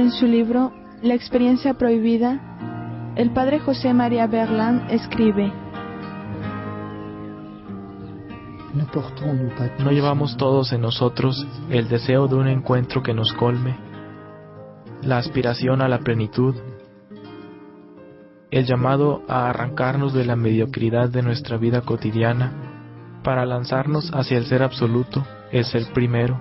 En su libro La experiencia prohibida, el padre José María Berland escribe: ¿No llevamos todos en nosotros el deseo de un encuentro que nos colme, la aspiración a la plenitud, el llamado a arrancarnos de la mediocridad de nuestra vida cotidiana para lanzarnos hacia el ser absoluto, el ser primero?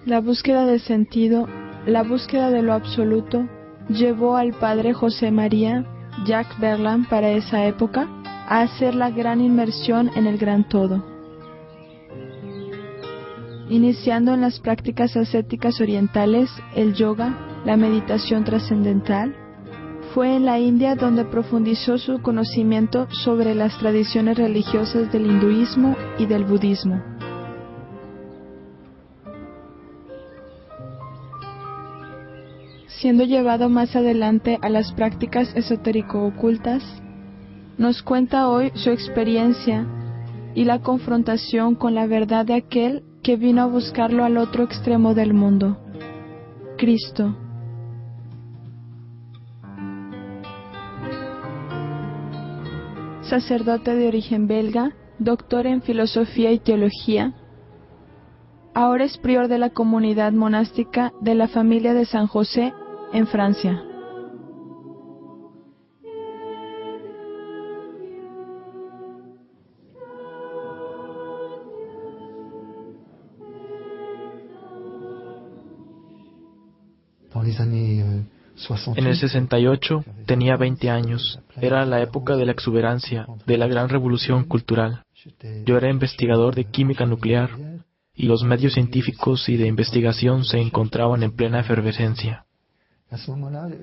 La búsqueda de sentido, la búsqueda de lo absoluto, llevó al padre José María Jacques Berland para esa época a hacer la gran inmersión en el gran todo. Iniciando en las prácticas ascéticas orientales, el yoga, la meditación trascendental, fue en la India donde profundizó su conocimiento sobre las tradiciones religiosas del hinduismo y del budismo. Siendo llevado más adelante a las prácticas esotérico-ocultas, nos cuenta hoy su experiencia y la confrontación con la verdad de aquel que vino a buscarlo al otro extremo del mundo, Cristo. Sacerdote de origen belga, doctor en filosofía y teología, ahora es prior de la comunidad monástica de la familia de San José en Francia. En el 68 tenía 20 años. Era la época de la exuberancia, de la gran revolución cultural. Yo era investigador de química nuclear y los medios científicos y de investigación se encontraban en plena efervescencia.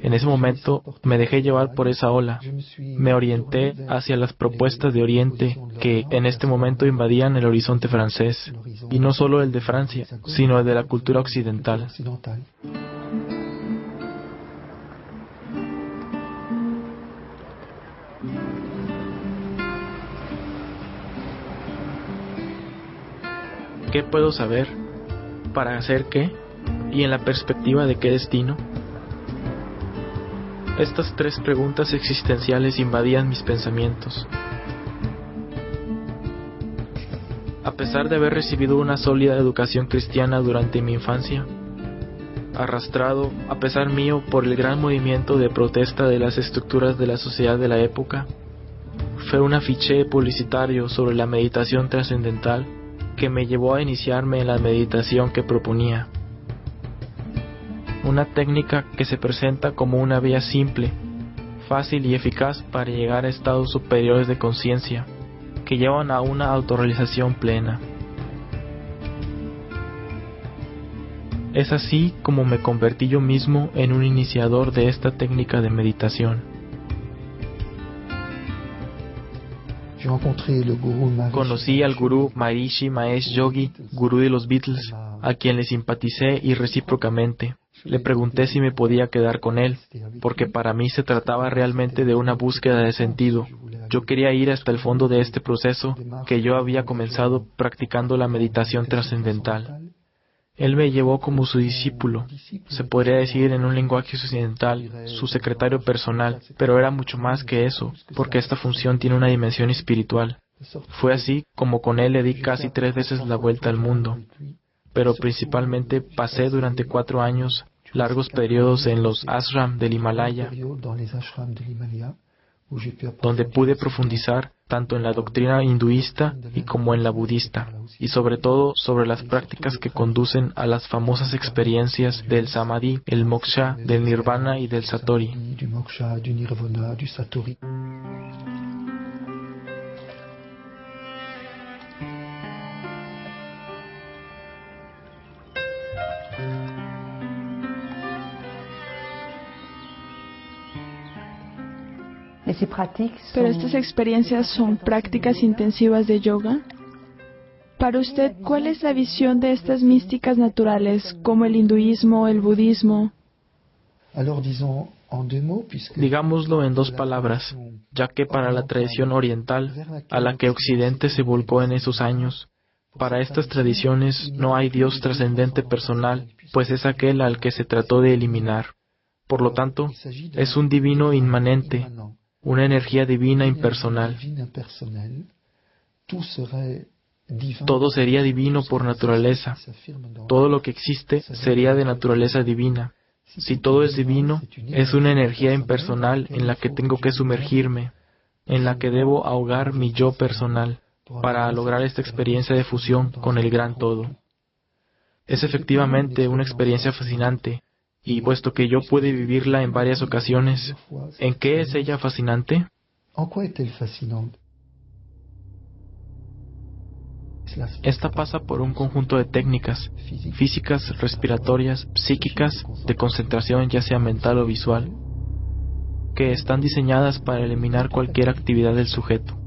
En ese momento me dejé llevar por esa ola. Me orienté hacia las propuestas de Oriente que en este momento invadían el horizonte francés, y no solo el de Francia, sino el de la cultura occidental. ¿Qué puedo saber? ¿Para hacer qué? ¿Y en la perspectiva de qué destino? Estas tres preguntas existenciales invadían mis pensamientos. A pesar de haber recibido una sólida educación cristiana durante mi infancia, arrastrado, a pesar mío, por el gran movimiento de protesta de las estructuras de la sociedad de la época, fue un afiche publicitario sobre la meditación trascendental que me llevó a iniciarme en la meditación que proponía. Una técnica que se presenta como una vía simple, fácil y eficaz para llegar a estados superiores de conciencia, que llevan a una autorrealización plena. Es así como me convertí yo mismo en un iniciador de esta técnica de meditación. Conocí al gurú Maharishi Mahesh Yogi, gurú de los Beatles, a quien le simpaticé y recíprocamente. Le pregunté si me podía quedar con él, porque para mí se trataba realmente de una búsqueda de sentido. Yo quería ir hasta el fondo de este proceso que yo había comenzado practicando la meditación trascendental. Él me llevó como su discípulo, se podría decir en un lenguaje occidental, su secretario personal, pero era mucho más que eso, porque esta función tiene una dimensión espiritual. Fue así como con él le di casi 3 veces la vuelta al mundo, pero principalmente pasé durante 4 años largos periodos en los ashram del Himalaya, donde pude profundizar tanto en la doctrina hinduista y como en la budista, y sobre todo sobre las prácticas que conducen a las famosas experiencias del samadhi, el moksha, del nirvana y del satori. Pero estas experiencias son prácticas intensivas de yoga. Para usted, ¿cuál es la visión de estas místicas naturales, como el hinduismo, el budismo? Digámoslo en dos palabras, ya que para la tradición oriental, a la que Occidente se volcó en esos años, para estas tradiciones no hay Dios trascendente personal, pues es aquel al que se trató de eliminar. Por lo tanto, es un divino inmanente, una energía divina impersonal. Todo sería divino por naturaleza. Todo lo que existe sería de naturaleza divina. Si todo es divino, es una energía impersonal en la que tengo que sumergirme, en la que debo ahogar mi yo personal, para lograr esta experiencia de fusión con el gran todo. Es efectivamente una experiencia fascinante, y puesto que yo pude vivirla en varias ocasiones, ¿en qué es ella fascinante? Esta pasa por un conjunto de técnicas, físicas, respiratorias, psíquicas, de concentración ya sea mental o visual, que están diseñadas para eliminar cualquier actividad del sujeto.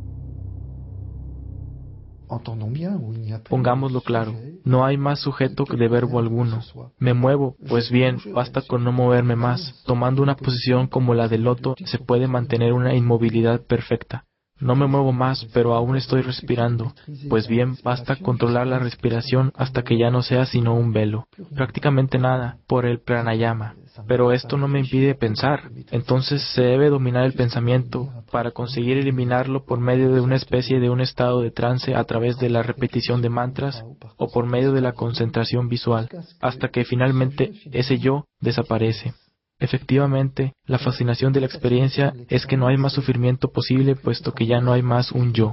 Pongámoslo claro, no hay más sujeto que de verbo alguno. Me muevo, pues bien, basta con no moverme más. Tomando una posición como la del loto, se puede mantener una inmovilidad perfecta. No me muevo más, pero aún estoy respirando. Pues bien, basta controlar la respiración hasta que ya no sea sino un velo. Prácticamente nada, por el pranayama. Pero esto no me impide pensar. Entonces se debe dominar el pensamiento para conseguir eliminarlo por medio de una especie de un estado de trance a través de la repetición de mantras o por medio de la concentración visual, hasta que finalmente ese yo desaparece. Efectivamente, la fascinación de la experiencia es que no hay más sufrimiento posible puesto que ya no hay más un yo.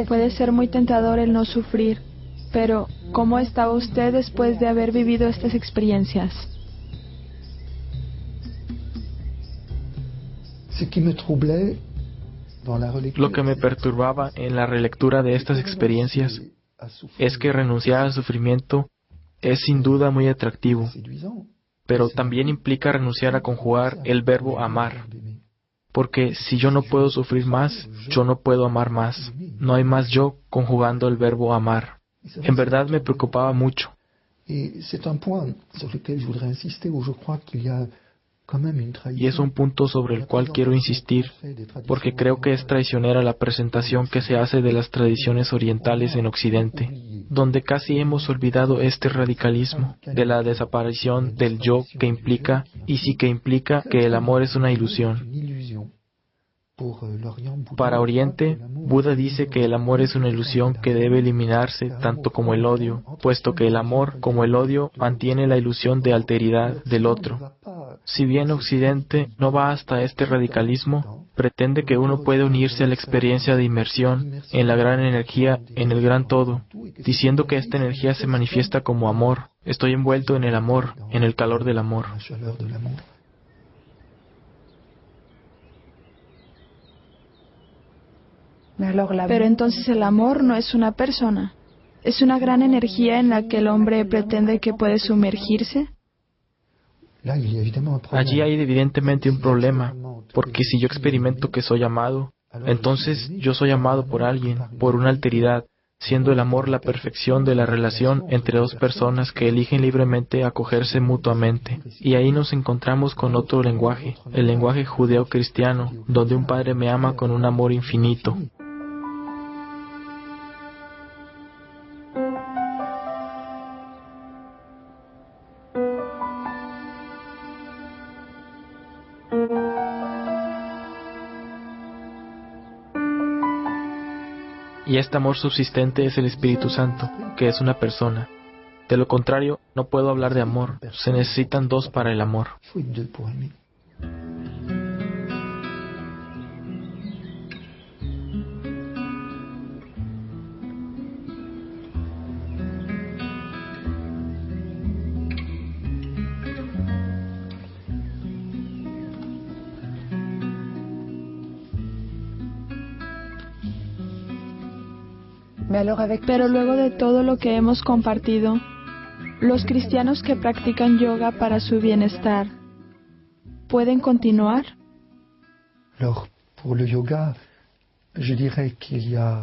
Puede ser muy tentador el no sufrir, pero ¿cómo estaba usted después de haber vivido estas experiencias? Lo que me perturbaba en la relectura de estas experiencias es que renunciar al sufrimiento es sin duda muy atractivo, pero también implica renunciar a conjugar el verbo amar, porque si yo no puedo sufrir más, yo no puedo amar más. No hay más yo conjugando el verbo amar. En verdad me preocupaba mucho. Y es un punto sobre el cual quiero insistir, porque creo que es traicionera la presentación que se hace de las tradiciones orientales en Occidente, donde casi hemos olvidado este radicalismo de la desaparición del yo que implica, y sí que implica, que el amor es una ilusión. Para Oriente, Buda dice que el amor es una ilusión que debe eliminarse tanto como el odio, puesto que el amor, como el odio, mantiene la ilusión de alteridad del otro. Si bien Occidente no va hasta este radicalismo, pretende que uno puede unirse a la experiencia de inmersión en la gran energía, en el gran todo, diciendo que esta energía se manifiesta como amor. Estoy envuelto en el amor, en el calor del amor. Pero entonces el amor no es una persona. ¿Es una gran energía en la que el hombre pretende que puede sumergirse? Allí hay evidentemente un problema, porque si yo experimento que soy amado, entonces yo soy amado por alguien, por una alteridad, siendo el amor la perfección de la relación entre dos personas que eligen libremente acogerse mutuamente. Y ahí nos encontramos con otro lenguaje, el lenguaje judeo-cristiano, donde un padre me ama con un amor infinito. Y este amor subsistente es el Espíritu Santo, que es una persona. De lo contrario, no puedo hablar de amor. Se necesitan dos para el amor. Pero luego de todo lo que hemos compartido, los cristianos que practican yoga para su bienestar, ¿pueden continuar?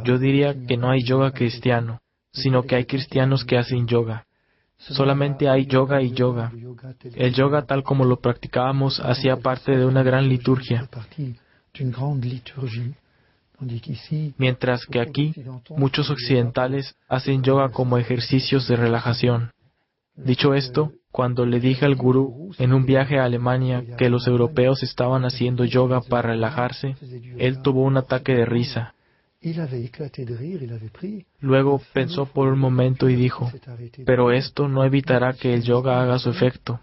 Yo diría que no hay yoga cristiano, sino que hay cristianos que hacen yoga. Solamente hay yoga y yoga. El yoga tal como lo practicábamos hacía parte de una gran liturgia, mientras que aquí muchos occidentales hacen yoga como ejercicios de relajación. Dicho esto, cuando le dije al gurú en un viaje a Alemania que los europeos estaban haciendo yoga para relajarse, él tuvo un ataque de risa. Luego pensó por un momento y dijo, pero esto no evitará que el yoga haga su efecto,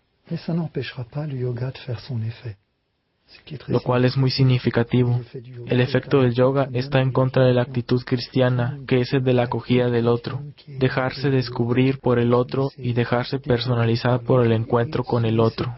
lo cual es muy significativo. El efecto del yoga está en contra de la actitud cristiana, que es el de la acogida del otro, dejarse descubrir por el otro y dejarse personalizar por el encuentro con el otro.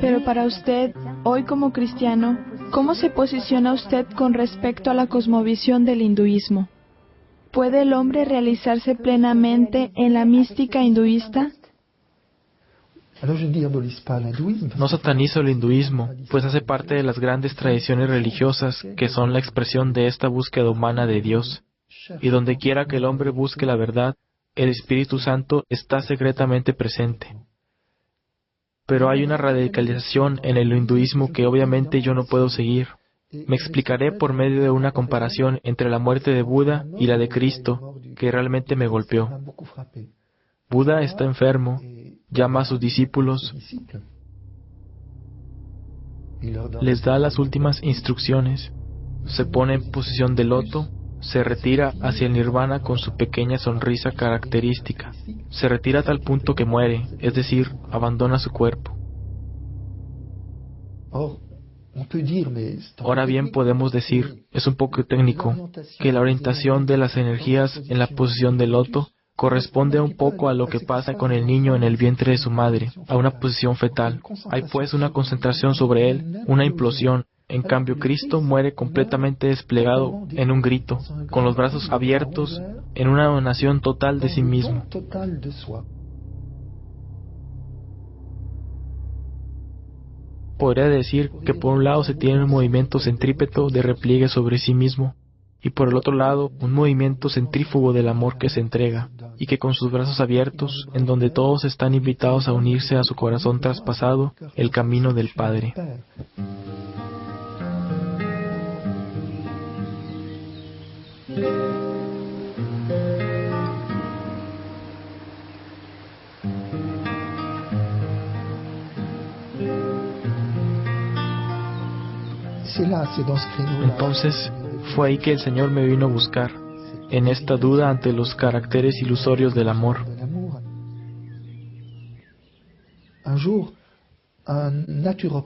Pero para usted, hoy como cristiano, ¿cómo se posiciona usted con respecto a la cosmovisión del hinduismo? ¿Puede el hombre realizarse plenamente en la mística hinduista? No satanizo el hinduismo, pues hace parte de las grandes tradiciones religiosas que son la expresión de esta búsqueda humana de Dios. Y donde quiera que el hombre busque la verdad, el Espíritu Santo está secretamente presente. Pero hay una radicalización en el hinduismo que obviamente yo no puedo seguir. Me explicaré por medio de una comparación entre la muerte de Buda y la de Cristo, que realmente me golpeó. Buda está enfermo, llama a sus discípulos, les da las últimas instrucciones, se pone en posición de loto, se retira hacia el nirvana con su pequeña sonrisa característica. Se retira a tal punto que muere, es decir, abandona su cuerpo. Ahora bien, podemos decir, es un poco técnico, que la orientación de las energías en la posición de loto corresponde un poco a lo que pasa con el niño en el vientre de su madre, a una posición fetal. Hay pues una concentración sobre él, una implosión. En cambio, Cristo muere completamente desplegado en un grito, con los brazos abiertos, en una donación total de sí mismo. Podría decir que por un lado se tiene un movimiento centrípeto de repliegue sobre sí mismo, y por el otro lado un movimiento centrífugo del amor que se entrega, y que con sus brazos abiertos, en donde todos están invitados a unirse a su corazón traspasado, el camino del Padre. Entonces, fue ahí que el Señor me vino a buscar, en esta duda ante los caracteres ilusorios del amor.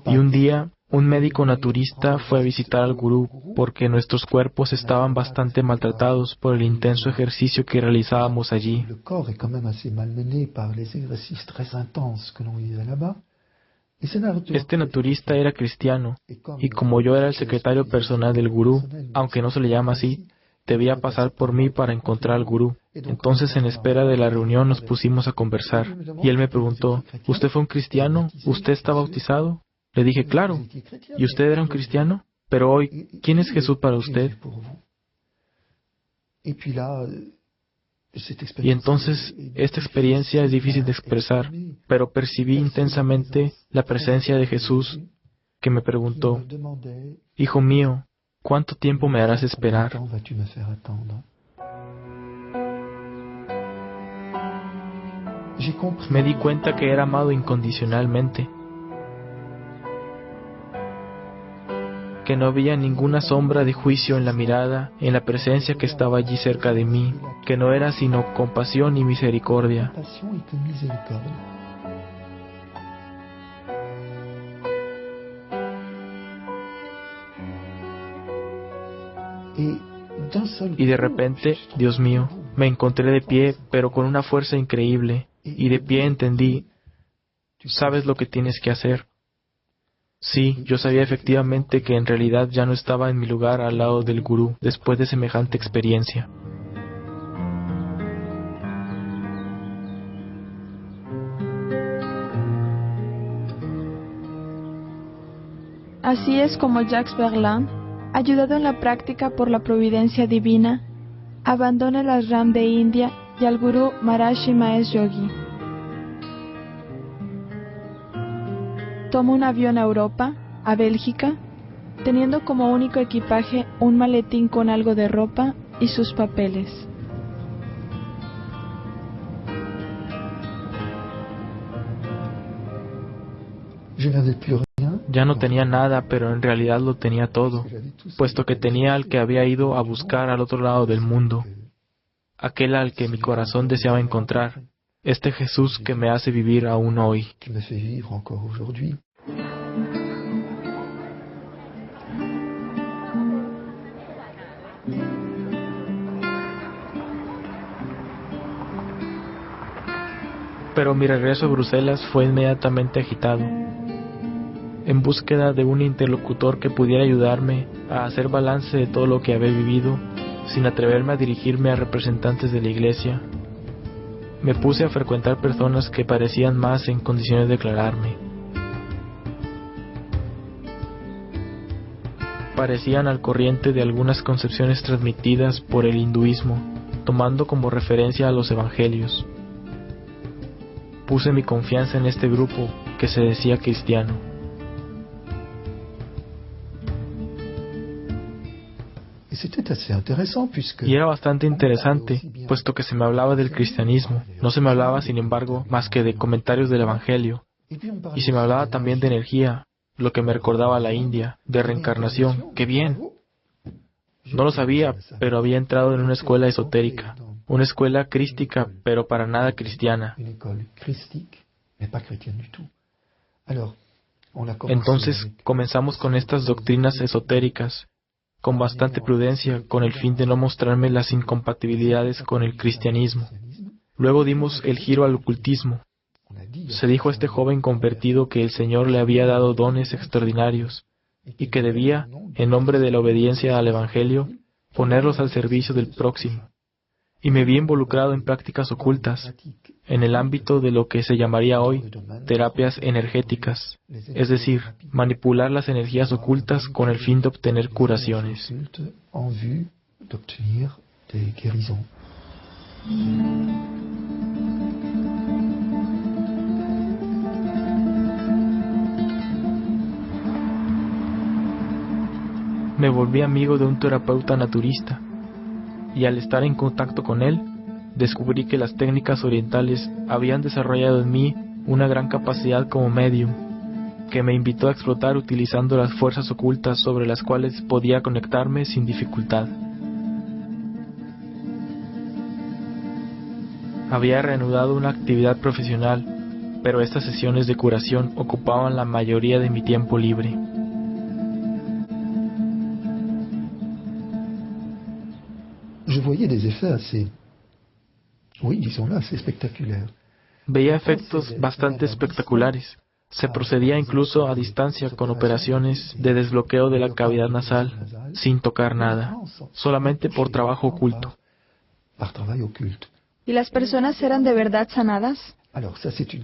Y un día, un médico naturista fue a visitar al gurú porque nuestros cuerpos estaban bastante maltratados por el intenso ejercicio que realizábamos allí. Este naturista era cristiano, y como yo era el secretario personal del gurú, aunque no se le llama así, debía pasar por mí para encontrar al gurú. Entonces, en espera de la reunión, nos pusimos a conversar, y él me preguntó, ¿usted fue un cristiano? ¿Usted está bautizado? Le dije, claro. ¿Y usted era un cristiano? Pero hoy, ¿quién es Jesús para usted? Y entonces, esta experiencia es difícil de expresar, pero percibí intensamente la presencia de Jesús, que me preguntó, Hijo mío, ¿cuánto tiempo me harás esperar? Me di cuenta que era amado incondicionalmente, que no había ninguna sombra de juicio en la mirada, en la presencia que estaba allí cerca de mí, que no era sino compasión y misericordia. Y de repente, Dios mío, me encontré de pie, pero con una fuerza increíble, y de pie entendí, sabes lo que tienes que hacer. Sí, yo sabía efectivamente que en realidad ya no estaba en mi lugar al lado del gurú después de semejante experiencia. Así es como Jacques Verlaine, ayudado en la práctica por la providencia divina, abandona el ashram de India y al gurú Maharishi Mahesh Yogi. Toma un avión a Europa, a Bélgica, teniendo como único equipaje un maletín con algo de ropa y sus papeles. Ya no tenía nada, pero en realidad lo tenía todo, puesto que tenía al que había ido a buscar al otro lado del mundo, aquel al que mi corazón deseaba encontrar, este Jesús que me hace vivir aún hoy. Pero mi regreso a Bruselas fue inmediatamente agitado. En búsqueda de un interlocutor que pudiera ayudarme a hacer balance de todo lo que había vivido, sin atreverme a dirigirme a representantes de la iglesia, me puse a frecuentar personas que parecían más en condiciones de aclararme. Parecían al corriente de algunas concepciones transmitidas por el hinduismo, tomando como referencia a los evangelios. Puse mi confianza en este grupo que se decía cristiano. Y era bastante interesante, puesto que se me hablaba del cristianismo. No se me hablaba, sin embargo, más que de comentarios del evangelio. Y se me hablaba también de energía, lo que me recordaba a la India, de reencarnación. ¡Qué bien! No lo sabía, pero había entrado en una escuela esotérica. Una escuela crística, pero para nada cristiana. Entonces comenzamos con estas doctrinas esotéricas, con bastante prudencia, con el fin de no mostrarme las incompatibilidades con el cristianismo. Luego dimos el giro al ocultismo. Se dijo a este joven convertido que el Señor le había dado dones extraordinarios y que debía, en nombre de la obediencia al Evangelio, ponerlos al servicio del próximo. Y me vi involucrado en prácticas ocultas, en el ámbito de lo que se llamaría hoy terapias energéticas, es decir, manipular las energías ocultas con el fin de obtener curaciones. Me volví amigo de un terapeuta naturista, y al estar en contacto con él, descubrí que las técnicas orientales habían desarrollado en mí una gran capacidad como medium, que me invitó a explotar utilizando las fuerzas ocultas sobre las cuales podía conectarme sin dificultad. Había reanudado una actividad profesional, pero estas sesiones de curación ocupaban la mayoría de mi tiempo libre. Veía efectos bastante espectaculares. Se procedía incluso a distancia con operaciones de desbloqueo de la cavidad nasal, sin tocar nada, solamente por trabajo oculto. ¿Y las personas eran de verdad sanadas?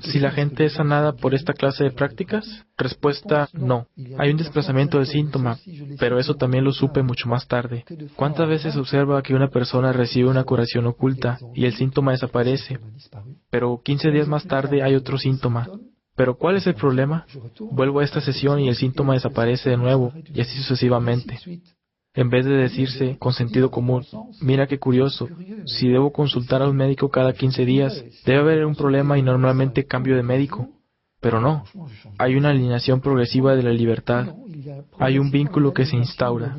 ¿Si la gente es sanada por esta clase de prácticas? Respuesta, no. Hay un desplazamiento del síntoma, pero eso también lo supe mucho más tarde. ¿Cuántas veces se observa que una persona recibe una curación oculta y el síntoma desaparece, pero 15 días más tarde hay otro síntoma? ¿Pero cuál es el problema? Vuelvo a esta sesión y el síntoma desaparece de nuevo, y así sucesivamente. En vez de decirse, con sentido común, mira qué curioso, si debo consultar a un médico cada 15 días, debe haber un problema y normalmente cambio de médico. Pero no, hay una alineación progresiva de la libertad, hay un vínculo que se instaura.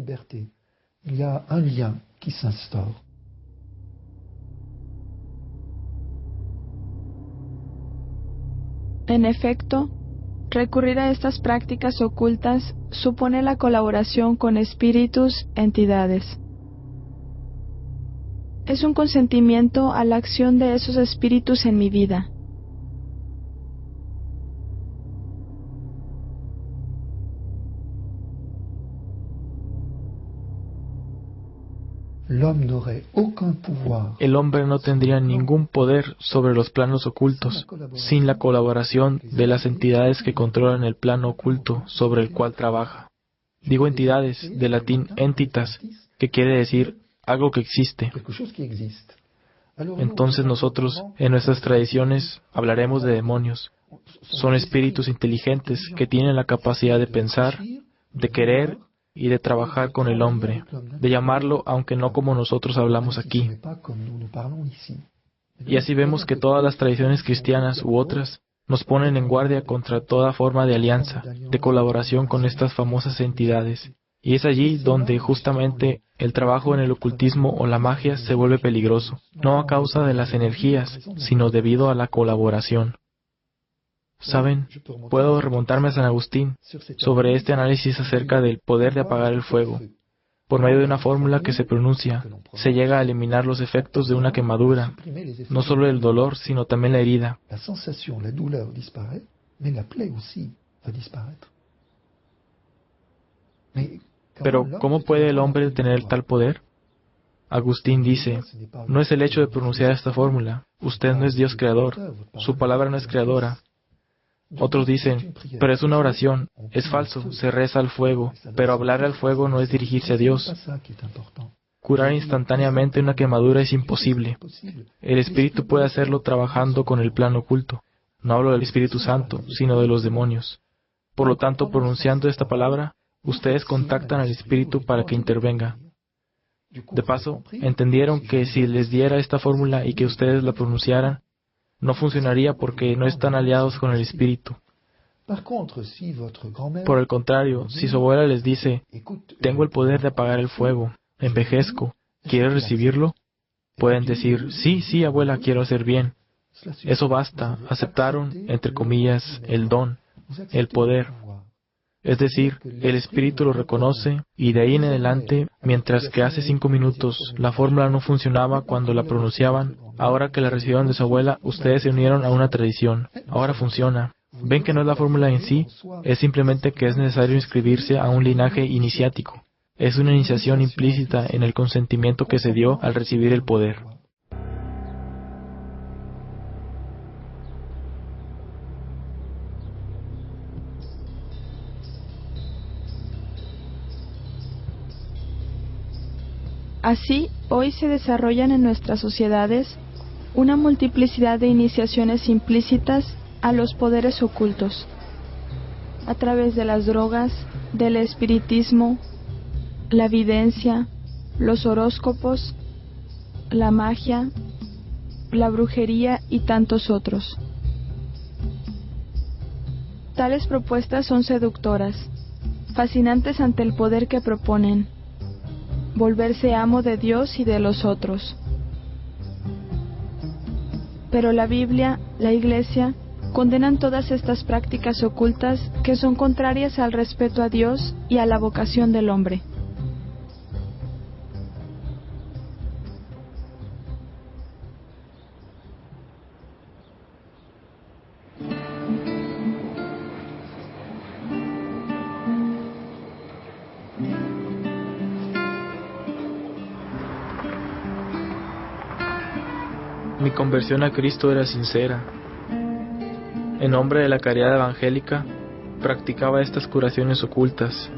En efecto, recurrir a estas prácticas ocultas supone la colaboración con espíritus, entidades. Es un consentimiento a la acción de esos espíritus en mi vida. El hombre no tendría ningún poder sobre los planos ocultos sin la colaboración de las entidades que controlan el plano oculto sobre el cual trabaja. Digo entidades, de latín entitas, que quiere decir algo que existe. Entonces nosotros, en nuestras tradiciones, hablaremos de demonios. Son espíritus inteligentes que tienen la capacidad de pensar, de querer y de trabajar con el hombre, de llamarlo aunque no como nosotros hablamos aquí. Y así vemos que todas las tradiciones cristianas u otras nos ponen en guardia contra toda forma de alianza, de colaboración con estas famosas entidades. Y es allí donde justamente el trabajo en el ocultismo o la magia se vuelve peligroso, no a causa de las energías, sino debido a la colaboración. ¿Saben? Puedo remontarme a San Agustín sobre este análisis acerca del poder de apagar el fuego. Por medio de una fórmula que se pronuncia, se llega a eliminar los efectos de una quemadura, no solo el dolor, sino también la herida. Pero, ¿cómo puede el hombre tener tal poder? Agustín dice, no es el hecho de pronunciar esta fórmula, usted no es Dios creador, su palabra no es creadora. Otros dicen, pero es una oración, es falso, se reza al fuego, pero hablar al fuego no es dirigirse a Dios. Curar instantáneamente una quemadura es imposible. El Espíritu puede hacerlo trabajando con el plano oculto. No hablo del Espíritu Santo, sino de los demonios. Por lo tanto, pronunciando esta palabra, ustedes contactan al Espíritu para que intervenga. De paso, entendieron que si les diera esta fórmula y que ustedes la pronunciaran, no funcionaría porque no están aliados con el Espíritu. Por el contrario, si su abuela les dice, tengo el poder de apagar el fuego, envejezco, ¿quieres recibirlo? Pueden decir, sí, abuela, quiero hacer bien. Eso basta, aceptaron, entre comillas, el don, el poder. Es decir, el Espíritu lo reconoce y de ahí en adelante, mientras que hace 5 minutos la fórmula no funcionaba cuando la pronunciaban, ahora que la recibieron de su abuela, ustedes se unieron a una tradición. Ahora funciona. ¿Ven que no es la fórmula en sí? Es simplemente que es necesario inscribirse a un linaje iniciático. Es una iniciación implícita en el consentimiento que se dio al recibir el poder. Así, hoy se desarrollan en nuestras sociedades una multiplicidad de iniciaciones implícitas a los poderes ocultos, a través de las drogas, del espiritismo, la evidencia, los horóscopos, la magia, la brujería y tantos otros. Tales propuestas son seductoras, fascinantes ante el poder que proponen, volverse amo de Dios y de los otros. Pero la Biblia, la Iglesia, condenan todas estas prácticas ocultas que son contrarias al respeto a Dios y a la vocación del hombre. Mi conversión a Cristo era sincera. En nombre de la caridad evangélica, practicaba estas curaciones ocultas.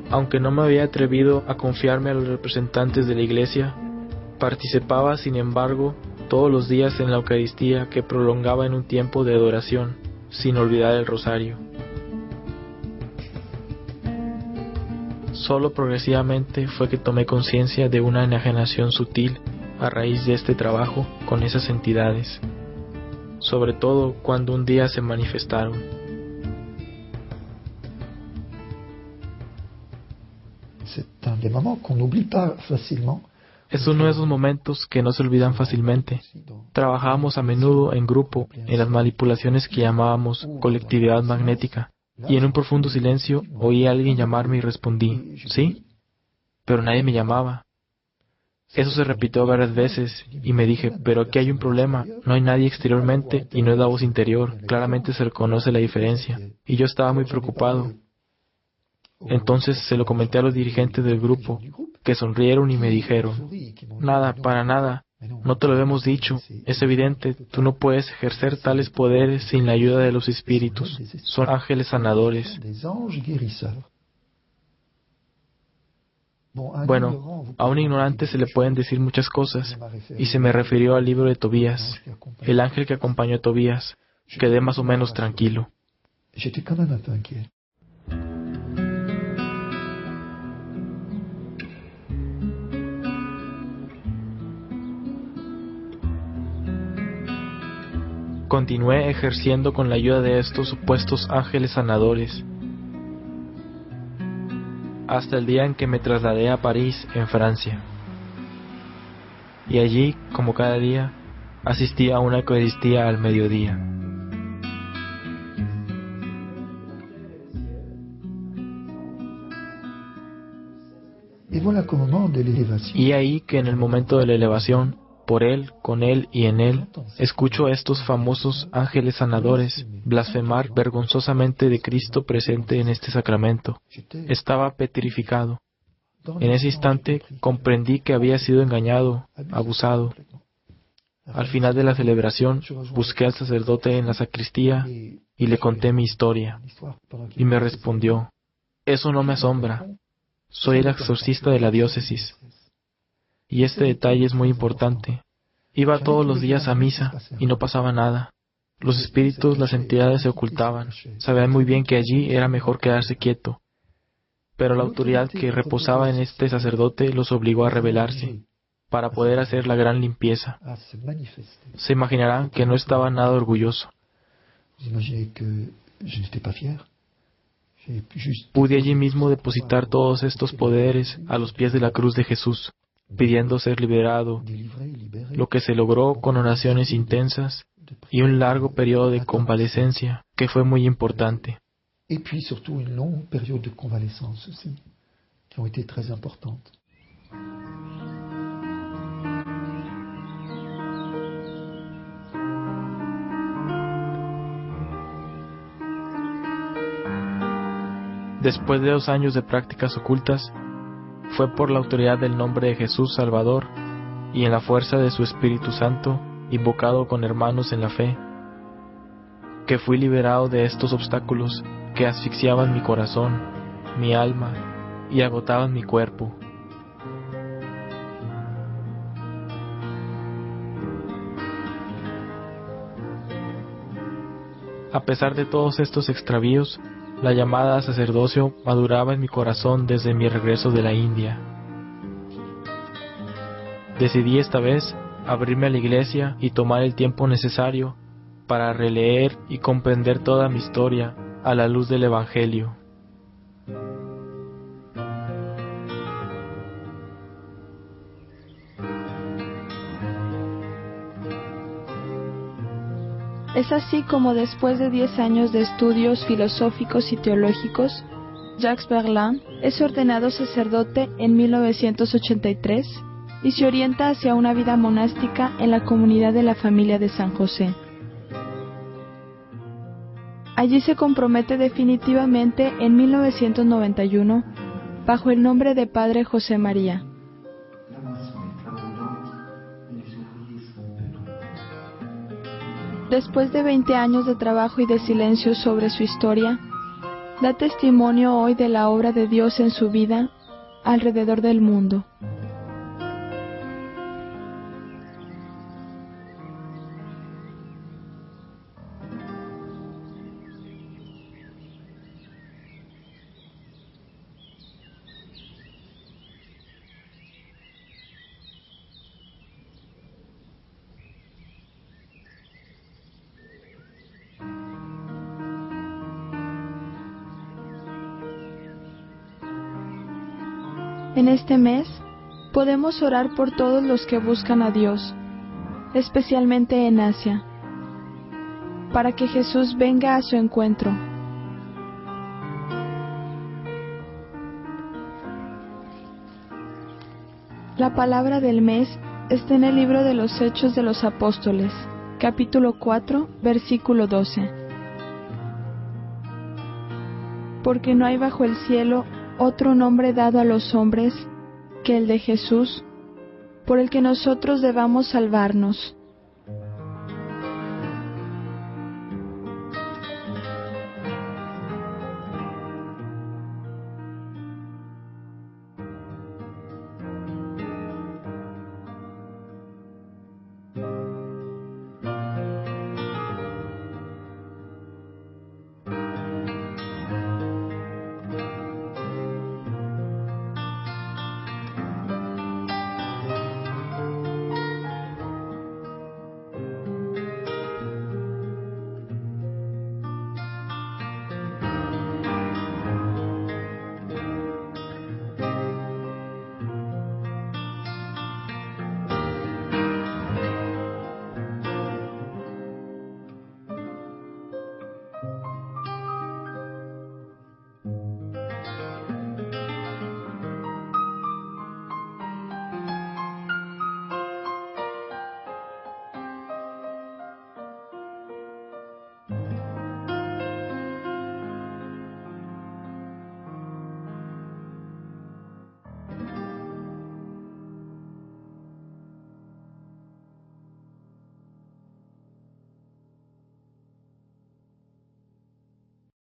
Aunque no me había atrevido a confiarme a los representantes de la Iglesia, participaba, sin embargo, todos los días en la Eucaristía que prolongaba en un tiempo de adoración, sin olvidar el rosario. Solo progresivamente fue que tomé conciencia de una enajenación sutil a raíz de este trabajo con esas entidades, sobre todo cuando un día se manifestaron. Es uno de esos momentos que no se olvidan fácilmente. Trabajábamos a menudo en grupo en las manipulaciones que llamábamos colectividad magnética. Y en un profundo silencio oí a alguien llamarme y respondí, ¿sí? Pero nadie me llamaba. Eso se repitió varias veces y me dije, pero aquí hay un problema, no hay nadie exteriormente y no es la voz interior, claramente se reconoce la diferencia. Y yo estaba muy preocupado. Entonces se lo comenté a los dirigentes del grupo, que sonrieron y me dijeron, nada, para nada, no te lo hemos dicho, es evidente, tú no puedes ejercer tales poderes sin la ayuda de los espíritus, son ángeles sanadores. Bueno, a un ignorante se le pueden decir muchas cosas, y se me refirió al libro de Tobías, el ángel que acompañó a Tobías. Quedé más o menos tranquilo. Continué ejerciendo con la ayuda de estos supuestos ángeles sanadores, hasta el día en que me trasladé a París, en Francia. Y allí, como cada día, asistí a una Eucaristía al mediodía. Y ahí que en el momento de la elevación, por Él, con Él y en Él, escucho a estos famosos ángeles sanadores blasfemar vergonzosamente de Cristo presente en este sacramento. Estaba petrificado. En ese instante comprendí que había sido engañado, abusado. Al final de la celebración, busqué al sacerdote en la sacristía y le conté mi historia. Y me respondió, eso no me asombra. Soy el exorcista de la diócesis. Y este detalle es muy importante. Iba todos los días a misa y no pasaba nada. Los espíritus, las entidades se ocultaban. Sabían muy bien que allí era mejor quedarse quieto. Pero la autoridad que reposaba en este sacerdote los obligó a rebelarse para poder hacer la gran limpieza. Se imaginarán que no estaba nada orgulloso. Pude allí mismo depositar todos estos poderes a los pies de la cruz de Jesús, pidiendo ser liberado, lo que se logró con oraciones intensas y un largo periodo de convalecencia que fue muy importante. Et puis surtout une longue période de convalescence aussi, qui ont été très importantes. Después de 2 años de prácticas ocultas, fue por la autoridad del nombre de Jesús Salvador y en la fuerza de su Espíritu Santo, invocado con hermanos en la fe, que fui liberado de estos obstáculos que asfixiaban mi corazón, mi alma y agotaban mi cuerpo. A pesar de todos estos extravíos, la llamada a sacerdocio maduraba en mi corazón desde mi regreso de la India. Decidí esta vez abrirme a la iglesia y tomar el tiempo necesario para releer y comprender toda mi historia a la luz del Evangelio. Es así como después de 10 años de estudios filosóficos y teológicos, Jacques Verlaine es ordenado sacerdote en 1983 y se orienta hacia una vida monástica en la comunidad de la familia de San José. Allí se compromete definitivamente en 1991 bajo el nombre de Padre José María. Después de 20 años de trabajo y de silencio sobre su historia, da testimonio hoy de la obra de Dios en su vida alrededor del mundo. En este mes, podemos orar por todos los que buscan a Dios, especialmente en Asia, para que Jesús venga a su encuentro. La palabra del mes está en el libro de los Hechos de los Apóstoles, capítulo 4, versículo 12. porque no hay bajo el cielo otro nombre dado a los hombres que el de Jesús, por el que nosotros debamos salvarnos.